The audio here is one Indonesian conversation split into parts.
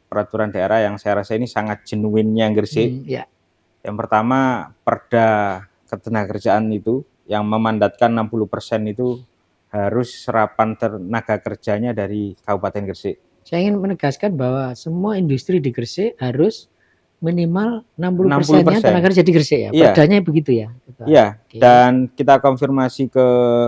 peraturan daerah yang saya rasa ini sangat genuinnya Gresik. Ya. Yang pertama, Perda Ketenagakerjaan itu yang memandatkan 60% itu harus serapan tenaga kerjanya dari Kabupaten Gresik. Saya ingin menegaskan bahwa semua industri di Gresik harus minimal 60%-nya tenaga kerja di Gresik ya. Iya. Perdanya begitu ya. Iya. Oke. Dan kita konfirmasi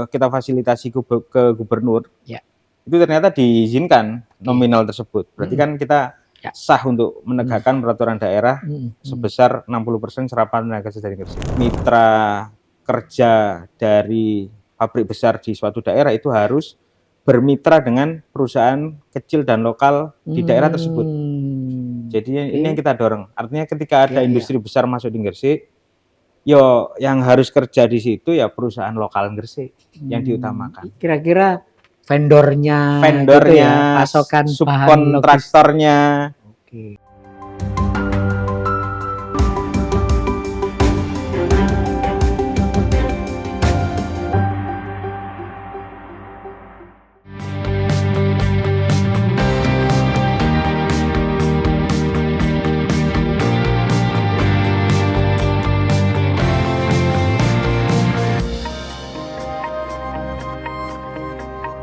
kita fasilitasi ke gubernur. Ya. Itu ternyata diizinkan nominal tersebut. Berarti kan kita sah untuk menegakkan peraturan daerah sebesar 60% serapan tenaga kerja dari Gresik. Mitra kerja dari pabrik besar di suatu daerah itu harus bermitra dengan perusahaan kecil dan lokal di daerah tersebut. Jadi ini yang kita dorong. Artinya ketika ada industri besar masuk di Gresik, yang harus kerja di situ ya perusahaan lokal Gresik yang diutamakan. Kira-kira vendornya gitu ya, pasokan subkontraktornya. Oke.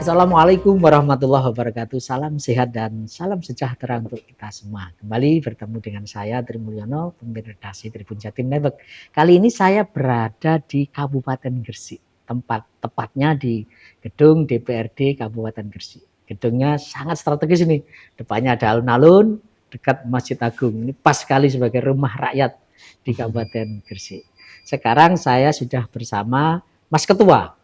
Assalamualaikum warahmatullahi wabarakatuh. Salam sehat dan salam sejahtera untuk kita semua. Kembali bertemu dengan saya Tri Mulyono, pemimpin redaksi Tribun Jatim Network. Kali ini saya berada di Kabupaten Gresik, tepatnya di gedung DPRD Kabupaten Gresik. Gedungnya sangat strategis ini. Depannya ada alun-alun dekat Masjid Agung. Ini pas sekali sebagai rumah rakyat di Kabupaten Gresik. Sekarang saya sudah bersama Mas Ketua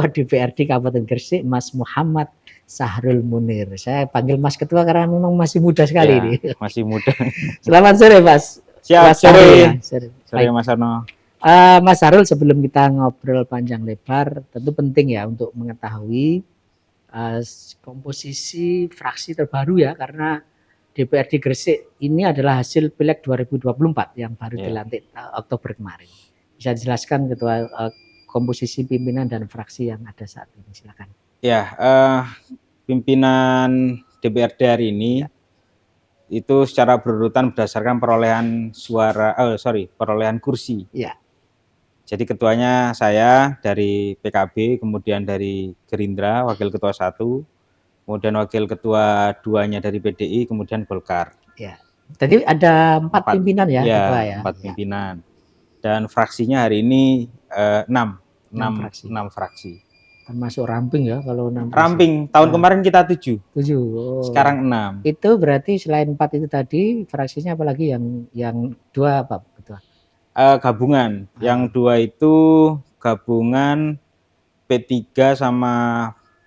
DPRD Kabupaten Gresik, Mas Muhammad Sahrul Munir. Saya panggil Mas Ketua karena memang masih muda sekali ini. Masih muda. Selamat sore, Mas. Siap, sore. Sore, Mas Arno. Mas Sahrul, sebelum kita ngobrol panjang lebar, tentu penting ya untuk mengetahui komposisi fraksi terbaru ya, karena DPRD Gresik ini adalah hasil Pileg 2024 yang baru dilantik Oktober kemarin. Bisa dijelaskan Ketua komposisi pimpinan dan fraksi yang ada saat ini, silakan. Ya, pimpinan DPRD hari ini itu secara berurutan berdasarkan perolehan perolehan kursi. Ya. Jadi ketuanya saya dari PKB, kemudian dari Gerindra, wakil ketua 1, kemudian wakil ketua 2-nya dari PDI, kemudian Golkar. Ya. Jadi ada 4 pimpinan ya, Ketua ya. 4 pimpinan. Dan fraksinya hari ini 6 fraksi. Termasuk ramping ya kalau 6. Ramping. Tahun kemarin kita 7. 7. Oh. Sekarang 6. Itu berarti selain 4 itu tadi fraksinya apalagi yang 2 apa, Ketua? Gabungan. Yang 2 itu gabungan P3 sama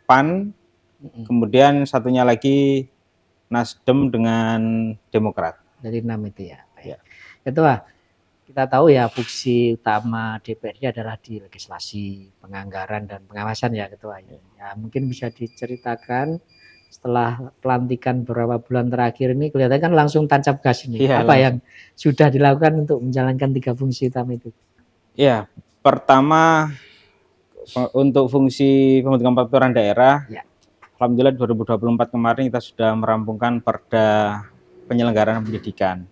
PAN. Kemudian satunya lagi Nasdem dengan Demokrat. Dari 6 itu ya. Ya. Ketua, kita tahu ya fungsi utama DPRD adalah di legislasi, penganggaran dan pengawasan ya Ketua. Ya, mungkin bisa diceritakan setelah pelantikan beberapa bulan terakhir ini kelihatan kan langsung tancap gas ini. Apa yang sudah dilakukan untuk menjalankan 3 fungsi utama itu? Ya, pertama untuk fungsi pembentukan peraturan daerah, alhamdulillah 2024 kemarin kita sudah merampungkan Perda Penyelenggaraan Pendidikan.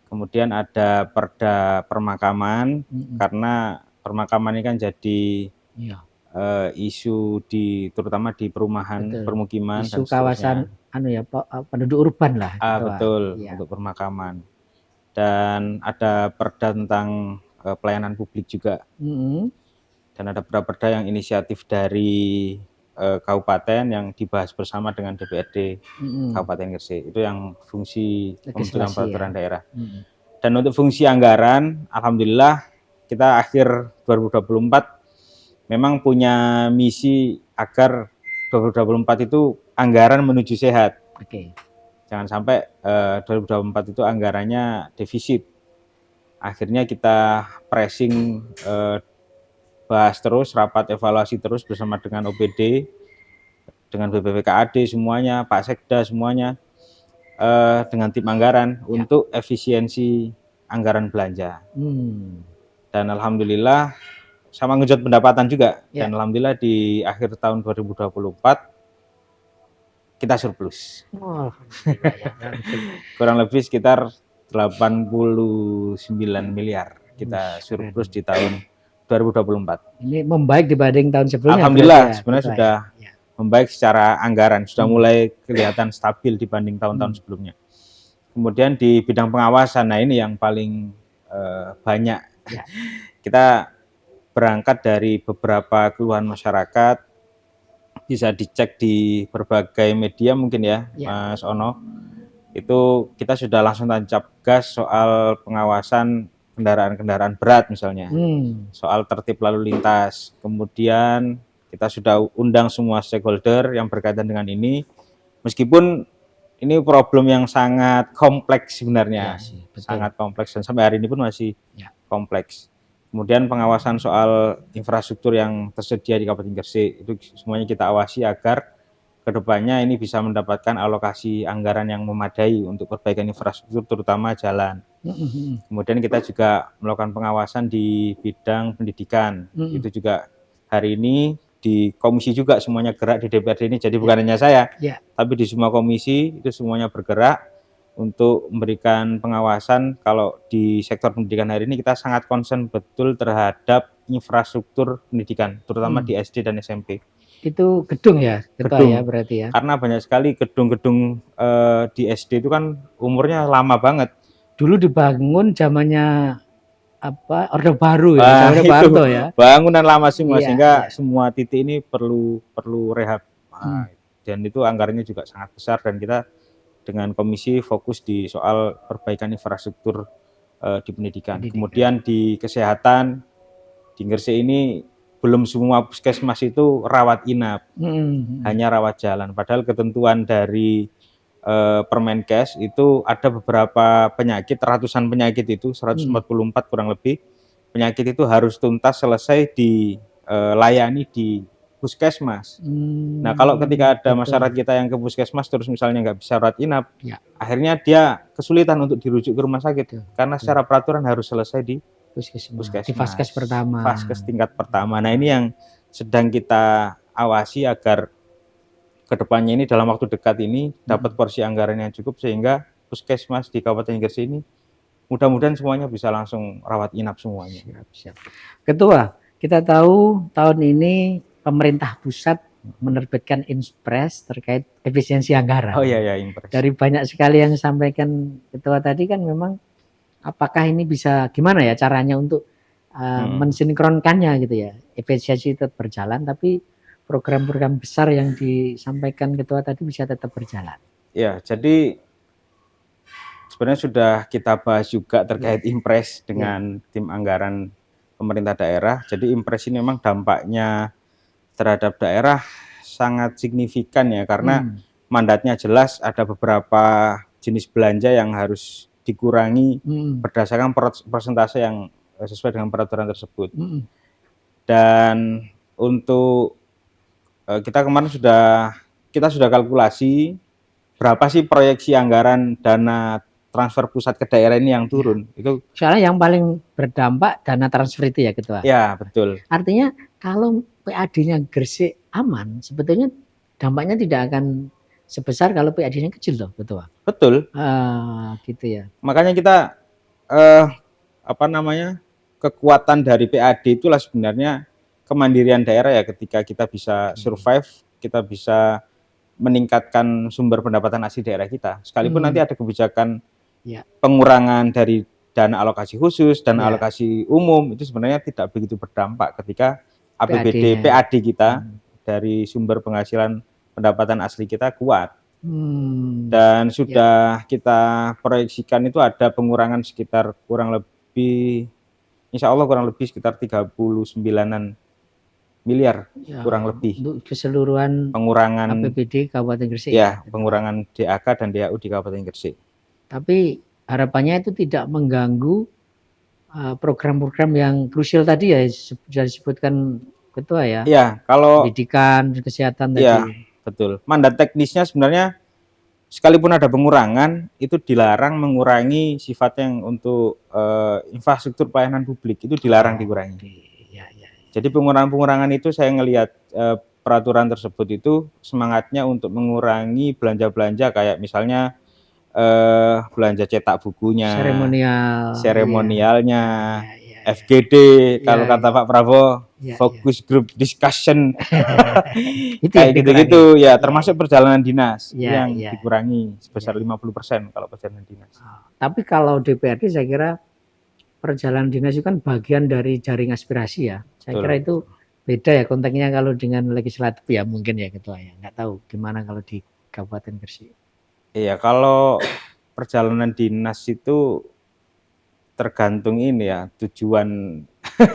Kemudian ada Perda Permakaman, karena permakaman ini kan jadi isu terutama di perumahan, permukiman, isu kawasan penduduk urban lah. Betul, untuk permakaman. Dan ada Perda tentang pelayanan publik juga. Dan ada perda yang inisiatif dari kabupaten yang dibahas bersama dengan DPRD Kabupaten Gresik. Itu yang fungsi pembentukan peraturan daerah. Dan untuk fungsi anggaran, alhamdulillah kita akhir 2024 memang punya misi agar 2024 itu anggaran menuju sehat. Jangan sampai 2024 itu anggarannya defisit. Akhirnya kita pressing, bahas terus, rapat evaluasi terus bersama dengan OPD, dengan BPPKAD semuanya, Pak Sekda semuanya, dengan tim anggaran untuk efisiensi anggaran belanja. Dan alhamdulillah sama ngejot pendapatan juga. Dan alhamdulillah di akhir tahun 2024 kita surplus. Oh, ya, Kurang lebih sekitar 89 miliar kita surplus di tahun 2024. Ini membaik dibanding tahun sebelumnya. Alhamdulillah, ya, sebenarnya sudah membaik secara anggaran, sudah mulai kelihatan stabil dibanding tahun-tahun sebelumnya. Kemudian di bidang pengawasan, nah ini yang paling banyak. Ya. Kita berangkat dari beberapa keluhan masyarakat, bisa dicek di berbagai media mungkin ya, Mas Ono. Itu kita sudah langsung tancap gas soal pengawasan kendaraan-kendaraan berat misalnya, soal tertib lalu lintas. Kemudian kita sudah undang semua stakeholder yang berkaitan dengan ini, meskipun ini problem yang sangat kompleks sebenarnya, sangat kompleks dan sampai hari ini pun masih kompleks. Kemudian pengawasan soal infrastruktur yang tersedia di Kabupaten Gresik itu semuanya kita awasi agar kedepannya ini bisa mendapatkan alokasi anggaran yang memadai untuk perbaikan infrastruktur terutama jalan. Kemudian kita juga melakukan pengawasan di bidang pendidikan. Itu juga hari ini di komisi juga semuanya gerak di DPRD ini, jadi bukan hanya saya, tapi di semua komisi itu semuanya bergerak untuk memberikan pengawasan. Kalau di sektor pendidikan hari ini kita sangat concern betul terhadap infrastruktur pendidikan, terutama di SD dan SMP. Itu gedung ya, gedung ya berarti ya. Karena banyak sekali gedung-gedung di SD itu kan umurnya lama banget. Dulu dibangun zamannya apa Orde Baru ya, Orde Baru ya. Bangunan lama semua, sehingga semua titik ini perlu rehab. Dan itu anggarannya juga sangat besar, dan kita dengan komisi fokus di soal perbaikan infrastruktur di pendidikan. Kemudian di kesehatan di Gresik ini belum semua puskesmas itu rawat inap, hanya rawat jalan. Padahal ketentuan dari Permenkes itu ada beberapa penyakit, ratusan penyakit itu, 144 kurang lebih penyakit itu harus tuntas selesai dilayani di puskesmas. Nah, kalau ketika ada masyarakat kita yang ke puskesmas terus misalnya nggak bisa rawat inap, akhirnya dia kesulitan untuk dirujuk ke rumah sakit, karena secara peraturan harus selesai di puskesmas, di Vaskes pertama, Vaskes tingkat pertama. Nah, ini yang sedang kita awasi agar kedepannya ini dalam waktu dekat ini dapat porsi anggaran yang cukup, sehingga puskesmas di Kabupaten Gresik ini mudah-mudahan semuanya bisa langsung rawat inap semuanya. Siap. Ketua, kita tahu tahun ini pemerintah pusat menerbitkan Inpres terkait efisiensi anggaran. Oh iya, Inpres. Dari banyak sekali yang disampaikan Ketua tadi kan memang apakah ini bisa gimana ya caranya untuk mensinkronkannya gitu ya, efisiensi tetap berjalan tapi program-program besar yang disampaikan Ketua tadi bisa tetap berjalan. Ya, jadi sebenarnya sudah kita bahas juga terkait Inpres dengan tim anggaran pemerintah daerah. Jadi Inpres ini memang dampaknya terhadap daerah sangat signifikan ya, karena mandatnya jelas, ada beberapa jenis belanja yang harus dikurangi berdasarkan persentase yang sesuai dengan peraturan tersebut. Dan untuk kita kemarin kita sudah kalkulasi berapa sih proyeksi anggaran dana transfer pusat ke daerah ini yang turun. Itu soalnya yang paling berdampak dana transfer itu ya, Ketua. Ya, betul. Artinya kalau PAD-nya Gresik aman, sebetulnya dampaknya tidak akan sebesar kalau PAD-nya kecil loh, Ketua. Betul. Gitu ya. Makanya kita kekuatan dari PAD itulah sebenarnya kemandirian daerah ya, ketika kita bisa survive, kita bisa meningkatkan sumber pendapatan asli daerah kita. Sekalipun nanti ada kebijakan pengurangan dari dana alokasi khusus dan alokasi umum, itu sebenarnya tidak begitu berdampak ketika APBD PAD kita dari sumber penghasilan pendapatan asli kita kuat. Dan sudah kita proyeksikan itu ada pengurangan sekitar kurang lebih, insya Allah kurang lebih sekitar 39-an miliar kurang lebih untuk keseluruhan pengurangan APBD Kabupaten Gresik. Ya, pengurangan DAK dan DAU di Kabupaten Gresik. Tapi harapannya itu tidak mengganggu program-program yang krusial tadi ya, sudah disebutkan Ketua ya. Ya, kalau pendidikan, kesehatan tadi. Ya, betul. Mandat teknisnya sebenarnya sekalipun ada pengurangan, itu dilarang mengurangi sifat yang untuk infrastruktur pelayanan publik, itu dilarang dikurangi. Jadi pengurangan-pengurangan itu saya ngelihat peraturan tersebut itu semangatnya untuk mengurangi belanja-belanja kayak misalnya belanja cetak bukunya, seremonialnya, FGD, kalau kata Pak Prabowo, focus group discussion, kayak gitu-gitu ya, termasuk perjalanan dinas yang dikurangi sebesar 50% kalau perjalanan dinas. Tapi kalau DPRD saya kira perjalanan dinas itu kan bagian dari jaring aspirasi ya. Saya kira itu beda ya konteksnya kalau dengan legislatif ya mungkin ya Ketua ya. Nggak tahu gimana kalau di Kabupaten Gresik. Iya, kalau perjalanan dinas itu tergantung ini ya tujuan.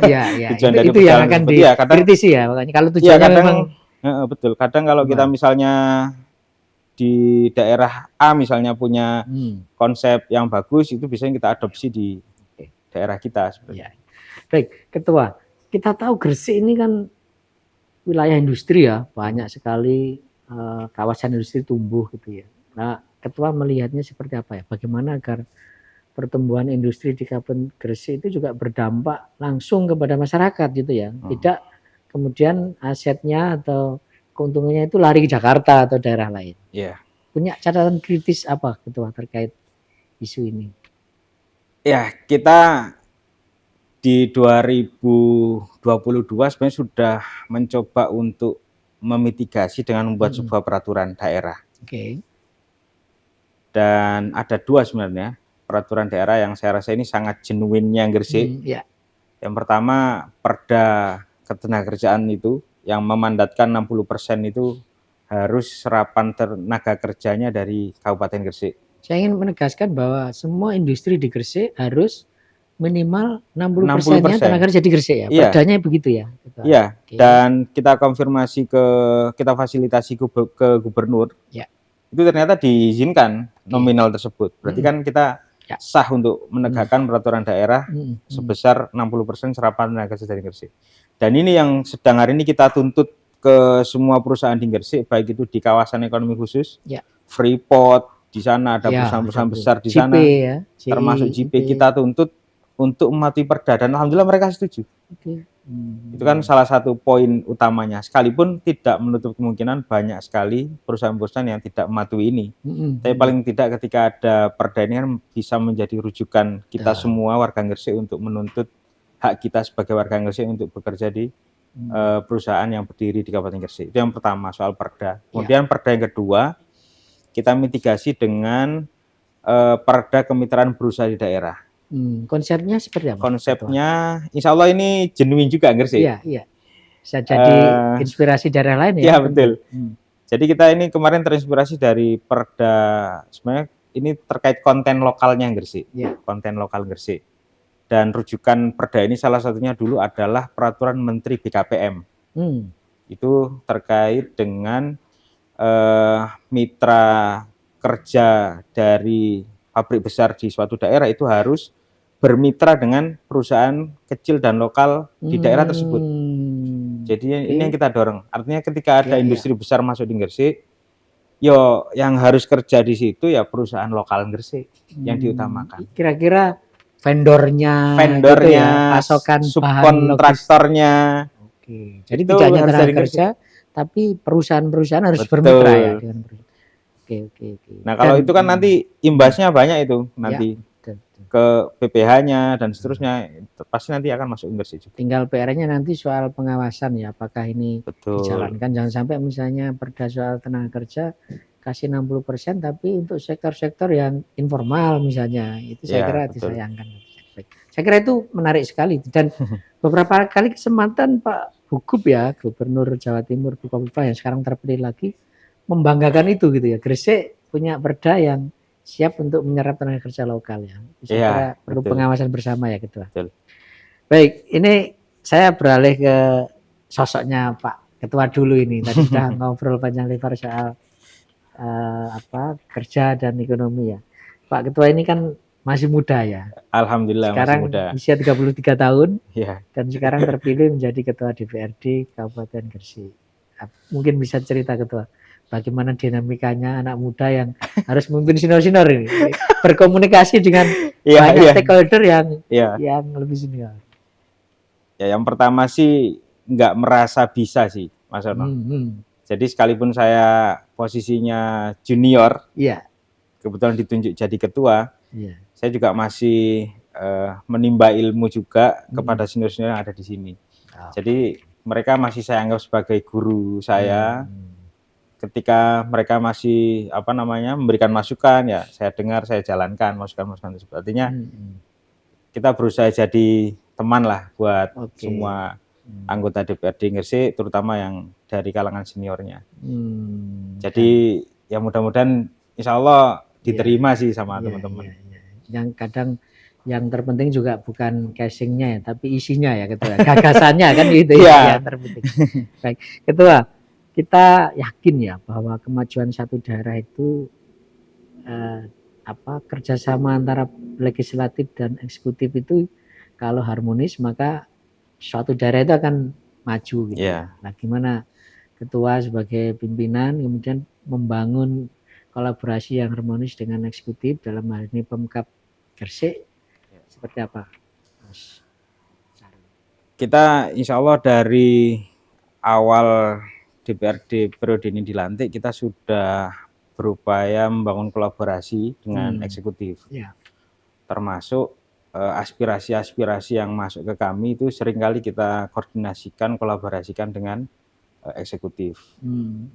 Iya, tujuan itu yang akan dikritisi ya, makanya kalau tujuannya memang betul. Kadang kalau kita misalnya di daerah A misalnya punya konsep yang bagus, itu biasanya kita adopsi di daerah kita sebenarnya. Baik, Ketua, kita tahu Gresik ini kan wilayah industri ya, banyak sekali kawasan industri tumbuh gitu ya. Nah, Ketua melihatnya seperti apa ya? Bagaimana agar pertumbuhan industri di Kabupaten Gresik itu juga berdampak langsung kepada masyarakat gitu ya. Tidak kemudian asetnya atau keuntungannya itu lari ke Jakarta atau daerah lain. Punya catatan kritis apa Ketua terkait isu ini? Ya, kita di 2022 sebenarnya sudah mencoba untuk memitigasi dengan membuat sebuah peraturan daerah. Dan ada dua sebenarnya peraturan daerah yang saya rasa ini sangat genuinnya Gresik. Yang pertama, Perda Ketenagakerjaan itu yang memandatkan 60% itu harus serapan tenaga kerjanya dari Kabupaten Gresik. Saya ingin menegaskan bahwa semua industri di Gresik harus minimal 60%-nya tenaga kerja di Gresik ya. Perdanya begitu ya. Iya. Dan kita konfirmasi kita fasilitasi ke gubernur. Itu ternyata diizinkan nominal tersebut. Berarti kan kita sah untuk menegakkan peraturan daerah sebesar 60% serapan tenaga kerja dari Gresik. Dan ini yang sedang hari ini kita tuntut ke semua perusahaan di Gresik, baik itu di kawasan ekonomi khusus, Freeport, di sana ada perusahaan-perusahaan besar di sana, termasuk JP, kita tuntut untuk mematuhi perda, dan alhamdulillah mereka setuju. Itu kan salah satu poin utamanya, sekalipun tidak menutup kemungkinan banyak sekali perusahaan-perusahaan yang tidak mematuhi ini. Tapi paling tidak ketika ada perda ini kan bisa menjadi rujukan kita semua warga Gresik untuk menuntut hak kita sebagai warga Gresik untuk bekerja di perusahaan yang berdiri di Kabupaten Gresik. Itu yang pertama, soal perda. Kemudian perda yang kedua, kita mitigasi dengan perda kemitraan berusaha di daerah. Konsepnya seperti apa? Konsepnya, insya Allah ini genuine juga Gresik. Iya. Bisa jadi inspirasi daerah lain ya? Iya, betul. Jadi kita ini kemarin terinspirasi dari perda, sebenarnya ini terkait konten lokalnya Gresik. Konten lokal Gresik. Dan rujukan perda ini salah satunya dulu adalah peraturan Menteri BKPM. Itu terkait dengan mitra kerja dari pabrik besar di suatu daerah itu harus bermitra dengan perusahaan kecil dan lokal di daerah tersebut. Jadi ini yang kita dorong. Artinya ketika ada industri besar masuk di Gresik, yang harus kerja di situ ya perusahaan lokal Gresik yang diutamakan. Kira-kira vendornya gitu ya, pasokan subkontraktornya. Jadi tidak hanya tenaga kerja, tapi perusahaan-perusahaan harus bermitra ya dengan perusahaan. Nah, kalau itu kan nanti imbasnya banyak itu nanti ke PPH-nya dan seterusnya, pasti nanti akan masuk Gresik juga. Tinggal PR-nya nanti soal pengawasan ya, apakah ini dijalankan. Jangan sampai misalnya perda soal tenaga kerja kasih 60%, tapi untuk sektor-sektor yang informal misalnya, itu saya kira disayangkan. Saya kira itu menarik sekali, dan beberapa kali kesempatan Pak Bukup ya, Gubernur Jawa Timur Bukovifa yang sekarang terpilih lagi, membanggakan itu gitu ya. Gresik punya perda yang siap untuk menyerap tenaga kerja lokal ya. Saya kira perlu pengawasan bersama ya Ketua. Baik, ini saya beralih ke sosoknya Pak Ketua dulu ini. Tadi sudah ngobrol panjang lebar soal kerja dan ekonomi ya. Pak Ketua ini kan masih muda ya. Alhamdulillah sekarang masih muda. Usia 33 tahun. Ya. Dan sekarang terpilih menjadi Ketua DPRD Kabupaten Gresik. Mungkin bisa cerita Ketua, bagaimana dinamikanya anak muda yang harus memimpin senior-senior ini, berkomunikasi dengan banyak stakeholder yang lebih senior. Ya, yang pertama sih nggak merasa bisa sih Mas Ono. Jadi sekalipun saya posisinya junior, kebetulan ditunjuk jadi ketua, saya juga masih menimba ilmu juga kepada senior-senior yang ada di sini. Jadi mereka masih saya anggap sebagai guru saya. Ketika mereka masih memberikan masukan, ya saya dengar, saya jalankan masukan-masukan tersebut. Artinya kita berusaha jadi teman lah buat semua anggota DPRD Gresik, terutama yang dari kalangan seniornya. Jadi ya mudah-mudahan insya Allah diterima sih sama teman-teman. Yang kadang yang terpenting juga bukan casingnya ya, tapi isinya ya Ketua. Gagasannya kan gitu ya terpenting. Baik, Ketua, kita yakin ya bahwa kemajuan satu daerah itu kerjasama antara legislatif dan eksekutif itu kalau harmonis maka suatu daerah itu akan maju gitu. Nah, gimana Ketua sebagai pimpinan kemudian membangun kolaborasi yang harmonis dengan eksekutif dalam hal ini Pemkab Gresik seperti apa, Mas? Kita insya Allah dari awal DPRD periode ini dilantik, kita sudah berupaya membangun kolaborasi dengan eksekutif. Termasuk aspirasi-aspirasi yang masuk ke kami itu seringkali kita koordinasikan, kolaborasikan dengan eksekutif.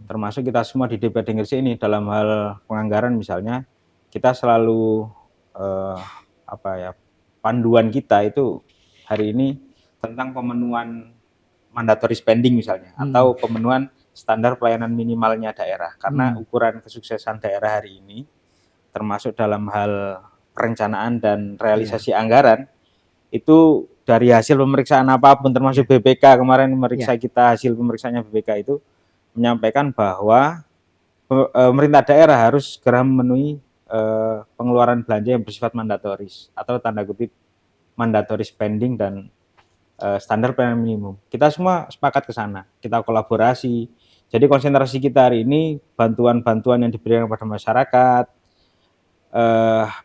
Termasuk kita semua di DPRD Gresik ini dalam hal penganggaran misalnya, kita selalu panduan kita itu hari ini tentang pemenuhan mandatory spending misalnya, atau pemenuhan standar pelayanan minimalnya daerah. Karena ukuran kesuksesan daerah hari ini, termasuk dalam hal perencanaan dan realisasi anggaran, itu dari hasil pemeriksaan apapun, termasuk BPK kemarin memeriksa kita, hasil pemeriksaannya BPK itu menyampaikan bahwa pemerintah daerah harus segera memenuhi pengeluaran belanja yang bersifat mandatoris, atau tanda kutip mandatory spending dan standar pelayanan minimum. Kita semua sepakat ke sana, kita kolaborasi. Jadi konsentrasi kita hari ini bantuan-bantuan yang diberikan kepada masyarakat,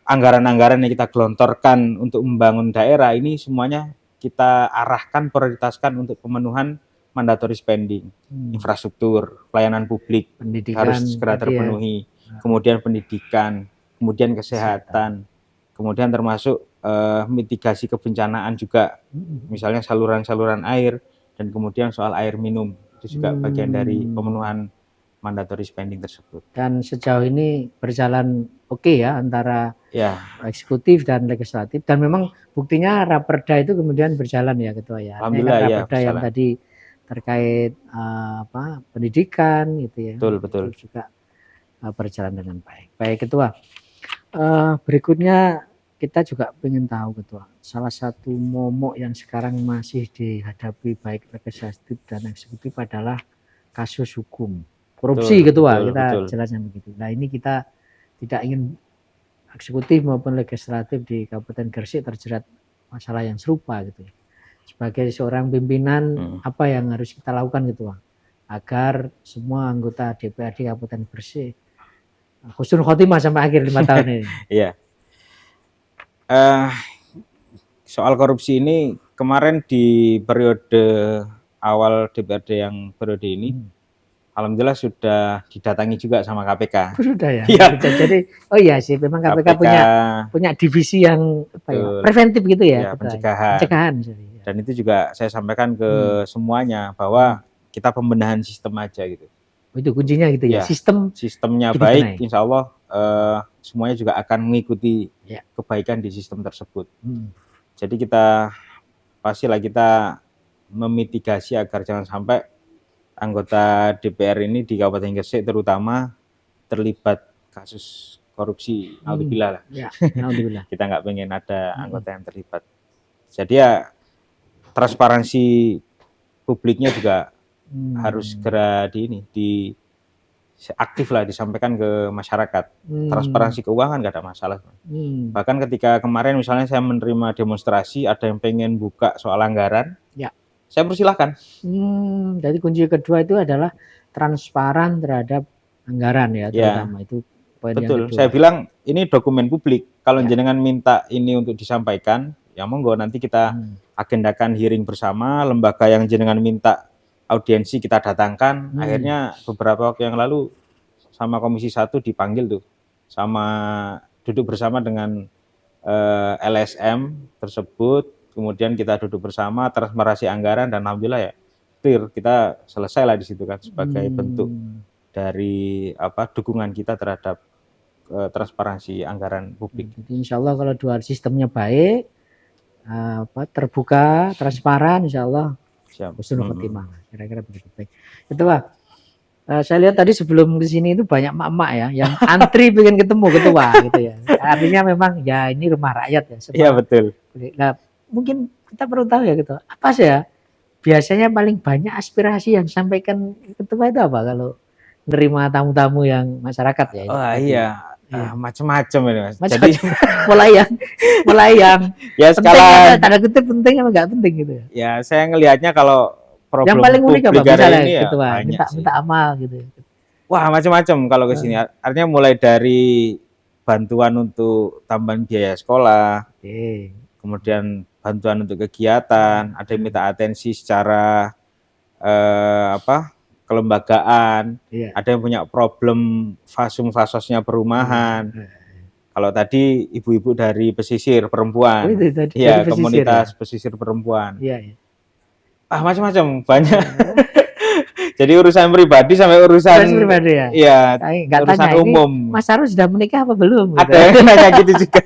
anggaran-anggaran yang kita gelontorkan untuk membangun daerah ini semuanya kita arahkan, prioritaskan untuk pemenuhan mandatory spending, infrastruktur, pelayanan publik harus segera terpenuhi, kemudian pendidikan, kemudian kesehatan, kemudian termasuk mitigasi kebencanaan juga, misalnya saluran-saluran air, dan kemudian soal air minum, itu juga bagian dari pemenuhan mandatory spending tersebut. Dan sejauh ini berjalan oke ya antara eksekutif dan legislatif, dan memang buktinya Raperda itu kemudian berjalan ya Ketua ya. Alhamdulillah ya. Raperda yang tadi terkait pendidikan gitu ya. Betul. Itu juga berjalan dengan baik. Baik Ketua. Berikutnya kita juga ingin tahu Ketua, salah satu momok yang sekarang masih dihadapi baik legislatif dan eksekutif adalah kasus hukum korupsi Ketua, kita jelasnya begitu. Nah ini kita tidak ingin eksekutif maupun legislatif di Kabupaten Gresik terjerat masalah yang serupa gitu. Sebagai seorang pimpinan apa yang harus kita lakukan Ketua agar semua anggota DPRD Kabupaten Gresik husnul khotimah sampai akhir 5 tahun ini. Iya. Soal korupsi ini kemarin di periode awal DPRD yang periode ini, alhamdulillah sudah didatangi juga sama KPK. Sudah ya. Jadi sih memang KPK punya divisi yang preventif gitu ya. Pencegahan. Dan itu juga saya sampaikan ke semuanya bahwa kita pembenahan sistem aja gitu. Itu kuncinya gitu ya. Sistemnya baik, insya Allah semuanya juga akan mengikuti kebaikan di sistem tersebut. Jadi pastilah kita memitigasi agar jangan sampai anggota DPR ini di Kabupaten Gresik terutama terlibat kasus korupsi. Alhamdulillah lah. Alhamdulillah. Kita nggak pengen ada anggota yang terlibat. Jadi ya transparansi publiknya juga harus segera aktif lah disampaikan ke masyarakat. Transparansi keuangan nggak ada masalah. Bahkan ketika kemarin misalnya saya menerima demonstrasi, ada yang pengen buka soal anggaran, saya persilahkan. Jadi kunci kedua itu adalah transparan terhadap anggaran ya, terutama itu poin yang kedua. Saya bilang ini dokumen publik. Kalau jenengan minta ini untuk disampaikan, ya monggo nanti kita agendakan hearing bersama. Lembaga yang jenengan minta audiensi kita datangkan. Akhirnya beberapa waktu yang lalu sama Komisi 1 dipanggil tuh, sama duduk bersama dengan LSM tersebut, kemudian kita duduk bersama transparansi anggaran, dan alhamdulillah ya clear, kita selesai lah di situ kan, sebagai bentuk dari dukungan kita terhadap transparansi anggaran publik. Jadi insya Allah kalau dua sistemnya baik, terbuka, transparan, insya Allah husnul khotimah. Kira-kira begitu. Baik. Itu Pak. Saya lihat tadi sebelum ke sini itu banyak mak-mak ya yang antri pengen ketemu ketua gitu ya. Artinya memang ya ini rumah rakyat ya. Iya betul. Nah, mungkin kita perlu tahu ya gitu. Apa sih ya? Biasanya paling banyak aspirasi yang disampaikan ketua itu apa kalau menerima tamu-tamu yang masyarakat ya? Oh iya. Macam-macam ini Mas. Jadi mulai yang ya skala tanda kutip penting apa enggak penting gitu ya. Ya saya ngelihatnya kalau problem yang paling unik apa misalnya ini gitu, ya minta amal gitu. Wah, macam-macam kalau ke sini. Artinya mulai dari bantuan untuk tambahan biaya sekolah. Kemudian bantuan untuk kegiatan, ada yang minta atensi secara kelembagaan, ada yang punya problem fasum-fasosnya perumahan. Kalau tadi ibu-ibu dari pesisir perempuan, ya komunitas pesisir perempuan. Macam-macam, banyak. Jadi urusan pribadi sampai urusan pribadi ya. Iya, urusan umum. Mas Arul sudah menikah apa belum? Ada yang nanya gitu juga.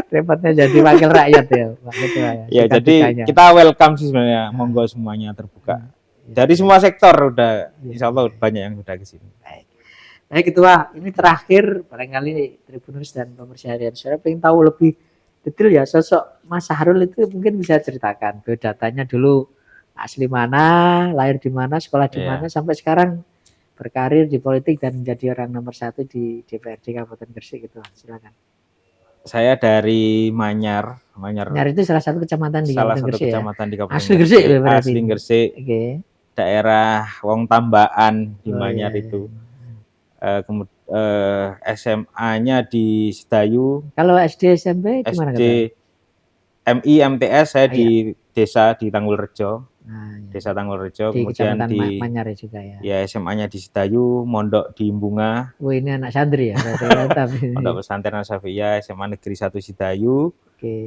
Repotnya jadi wakil rakyat ya, Pak Ketua ya. Ya, jadi kita welcome sih sebenarnya, monggo semuanya terbuka. Dari semua sektor udah, insya Allah banyak yang udah ke sini. Baik Ketua, ini terakhir barangkali Tribuners dan pemirsa harian saya pengen tahu lebih detail ya sosok Mas Sahrul itu, mungkin bisa ceritakan biodatanya dulu asli mana, lahir di mana, sekolah di mana, sampai sekarang berkarir di politik dan menjadi orang nomor 1 di DPRD Kabupaten Gresik gitu. Silakan. Saya dari Manyar. Manyar itu salah satu kecamatan di Kabupaten Gresik. Di Kabupaten Asli Gresik ya berarti. Asli Gresik. Daerah Wong Tambaan di Manyar itu. SMA-nya di Sedayu. Kalau SD SMP gimana? SD MI MTS saya di desa di Tanggulrejo. Desa Tanggulrejo, kemudian di Manyar juga ya. Ya SMA-nya di Sedayu, mondok di Bunga. Ini anak santri ya. Pondok Pesantren Asafiyah, SMA Negeri 1 Sedayu.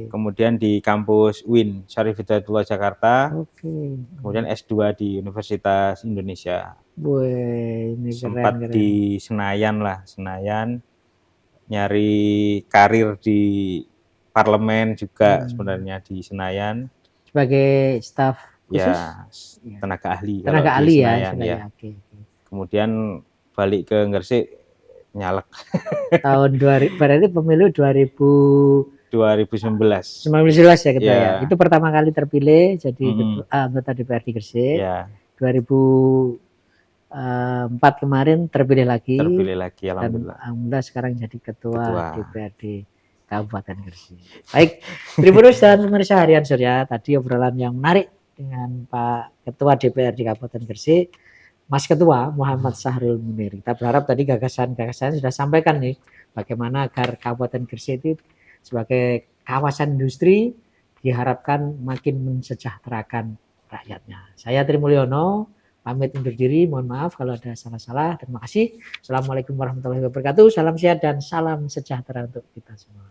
Kemudian di kampus UIN Syarif Hidayatullah Jakarta. Kemudian S2 di Universitas Indonesia. Ini sempat keren. Di Senayan lah, Senayan. Nyari karir di parlemen juga sebenarnya di Senayan. Sebagai staf khusus? Ya, tenaga ahli. Tenaga ahli Senayan, ya. Kemudian balik ke Gresik nyalek. Tahun 2000, berarti pemilu 2019 ya Ketua ya. Itu pertama kali terpilih jadi anggota DPRD Gresik. 2004 kemarin terpilih lagi. Alhamdulillah. Alhamdulillah sekarang jadi ketua DPRD Kabupaten Gresik. Baik, Tribuners dan pemirsa harian Surya, tadi obrolan yang menarik dengan Pak Ketua DPRD Kabupaten Gresik, Mas Ketua Muhammad Sahrul Munir. Kita berharap tadi gagasan-gagasan sudah sampaikan nih, bagaimana agar Kabupaten Gresik itu sebagai kawasan industri diharapkan makin mensejahterakan rakyatnya. Saya Tri Mulyono, pamit undur diri, mohon maaf kalau ada salah-salah. Terima kasih. Assalamualaikum warahmatullahi wabarakatuh. Salam sehat dan salam sejahtera untuk kita semua.